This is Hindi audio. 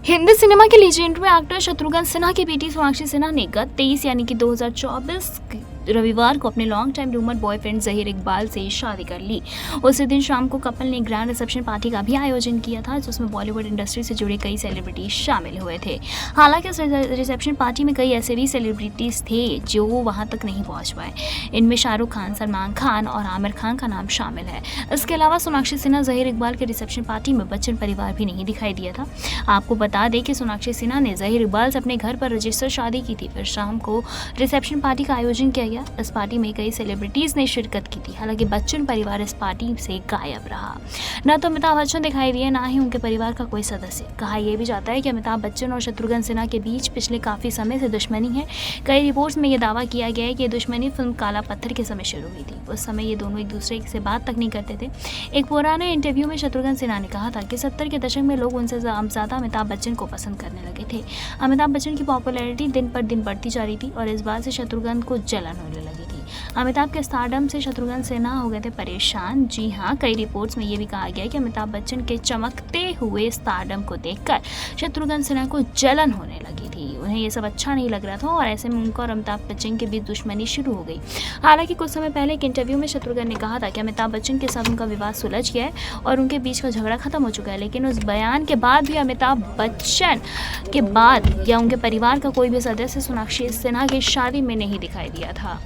हिंदी सिनेमा के लीजेंडरी एक्टर शत्रुघ्न सिन्हा की बेटी सोनाक्षी सिन्हा ने गत 23 यानी कि 2024 रविवार को अपने long time rumour boyfriend Zaheer Iqbal से शादी कर ली। उसी दिन शाम को कपल ने ग्रैंड रिसेप्शन पार्टी का भी आयोजन किया था, जिसमें बॉलीवुड इंडस्ट्री से जुड़े कई सेलिब्रिटीज शामिल हुए थे। हालांकि इस रिसेप्शन पार्टी में कई ऐसे भी सेलिब्रिटीज थे जो वहां तक नहीं पहुंच पाए। इनमें शाहरुख खान, सलमान खान और आमिर खान का नाम शामिल है। इसके अलावा सोनाक्षी सिन्हा, जहीर इकबाल के रिसेप्शन पार्टी में बच्चन परिवार भी नहीं दिखाई दिया था। आपको बता दें कि सोनाक्षी सिन्हा ने जहीर इकबाल से अपने घर पर रजिस्टर शादी की थी। फिर शाम को रिसेप्शन पार्टी का आयोजन किया गया। इस पार्टी में कई सेलिब्रिटीज ने शिरकत की थी। हालांकि बच्चन परिवार इस पार्टी से गायब रहा। न तो अमिताभ बच्चन दिखाई दिए, ना ही उनके परिवार का कोई सदस्य। कहा यह भी जाता है कि अमिताभ बच्चन और शत्रुघ्न सिन्हा के बीच पिछले काफी समय से दुश्मनी है। कई रिपोर्ट्स में यह दावा किया गया है कि यह दुश्मनी फिल्म काला पत्थर के समय शुरू हुई थी। उस समय ये दोनों एक दूसरे से बात तक नहीं करते थे। एक पुराने इंटरव्यू में शत्रुघ्न सिन्हा ने कहा था कि 70 के दशक में लोग उनसे ज्यादा अमिताभ बच्चन को पसंद करने लगे थे। अमिताभ बच्चन की पॉपुलैरिटी दिन पर दिन बढ़ती जा रही थी और इस बात से शत्रुघ्न को जलन होने लगी थी। अमिताभ के स्टारडम से शत्रुघ्न सिन्हा हो गए थे परेशान। जी हाँ, कई रिपोर्ट्स में ये भी कहा गया कि अमिताभ बच्चन के चमकते हुए स्टारडम को देखकर शत्रुघ्न सिन्हा को जलन होने लगी थी। उन्हें ये सब अच्छा नहीं लग रहा था और ऐसे में उनका और अमिताभ बच्चन के बीच दुश्मनी शुरू हो गई। हालांकि कुछ समय पहले एक इंटरव्यू में शत्रुघ्न ने कहा था कि अमिताभ बच्चन के साथ उनका विवाद सुलझ गया है और उनके बीच का झगड़ा खत्म हो चुका है। लेकिन उस बयान के बाद भी अमिताभ बच्चन के बाद या उनके परिवार का कोई भी सदस्य सोनाक्षी सिन्हा की शादी में नहीं दिखाई दिया था।